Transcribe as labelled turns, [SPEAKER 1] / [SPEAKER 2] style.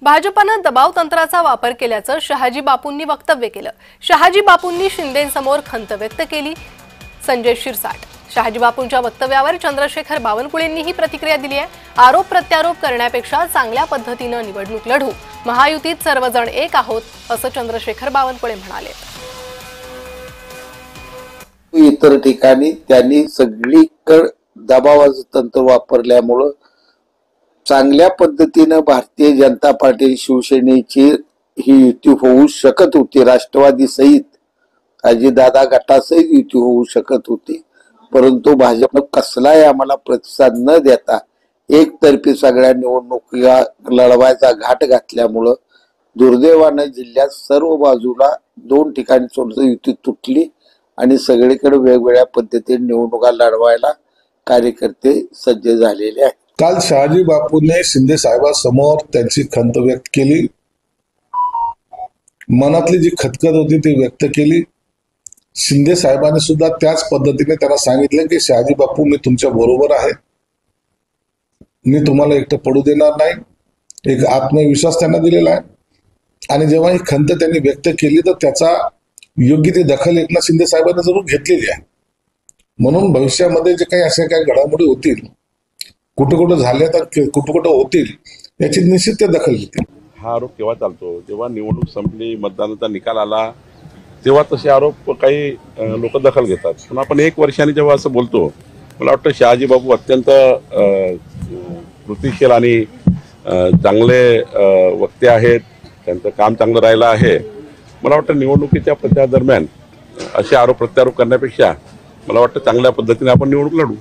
[SPEAKER 1] भाजपनं दबाव तंत्राचा वापर केल्याचं शहाजी बापूंनी वक्तव्य केलं। शहाजी बापूंनी शिंदेंसमोर खंत व्यक्त केली। संजय शिरसाट शहाजी बापूंच्या वक्तव्यावर चंद्रशेखर बावनकुळेंनीही प्रतिक्रिया दिली आहे। आरोप प्रत्यारोप करण्यापेक्षा चांगल्या पद्धतीने निवडणूक लढू, महायुतीत सर्वजण एक आहोत असं चंद्रशेखर बावनकुळे म्हणाले।
[SPEAKER 2] इतर ठिकाणी त्यांनी सगळीकडे दबावाचं तंत्र वापरल्यामुळे चांगल्या पद्धतीने भारतीय जनता पार्टी शिवसेनेची ही युती होऊ शकत होती। राष्ट्रवादी सहित अजितदादा गटासहित युती होऊ शकत होती, परंतु भाजपनं कसलाही आम्हाला प्रतिसाद न देता एकतर्फी सगळ्या निवडणुका लढवायचा घाट घातल्यामुळे दुर्दैवाने जिल्ह्यात सर्व बाजूला दोन ठिकाणी सोडून युती तुटली आणि सगळीकडे वेगवेगळ्या पद्धतीने निवडणुका लढवायला कार्यकर्ते सज्ज झालेले आहेत।
[SPEAKER 3] काल शहाजी बापूंनी शिंदे साहेबांसमोर त्यांची खंत व्यक्त केली, मनातली जी खतखत होती ती व्यक्त केली। शिंदे साहेबांनी सुद्धा त्याच पद्धतीने त्यांना सांगितलं की शहाजी बापू, मी तुमच्या बरोबर आहे, मी तुम्हाला एकटं पडू देणार नाही। एक आत्मविश्वास त्यांना दिलेला आहे आणि जेव्हा ही खंत त्यांनी व्यक्त केली तर त्याचा योग्य ती दखल एकनाथ शिंदे साहेबांनी जरूर घेतलेली आहे। म्हणून भविष्यामध्ये जे काही अशा काही घडामोडी होतील, कुठं कुठं झाल्या तर कुठं कुठं होतील, याची निश्चित ते दखल घेतील।
[SPEAKER 4] हा आरोप केव्हा चालतो, जेव्हा निवडणूक संपली, मतदानाचा निकाल आला, तेव्हा तसे आरोप काही लोक दखल घेतात। पण आपण एक वर्षाने जेव्हा असं बोलतो, मला वाटतं शहाजी बापू अत्यंत कृतिशील आणि चांगले वक्ते आहेत, त्यांचं काम चांगलं राहिलं आहे। मला वाटतं निवडणुकीच्या प्रचार दरम्यान असे आरोप प्रत्यारोप करण्यापेक्षा मला वाटतं चांगल्या पद्धतीने आपण निवडणूक लढू।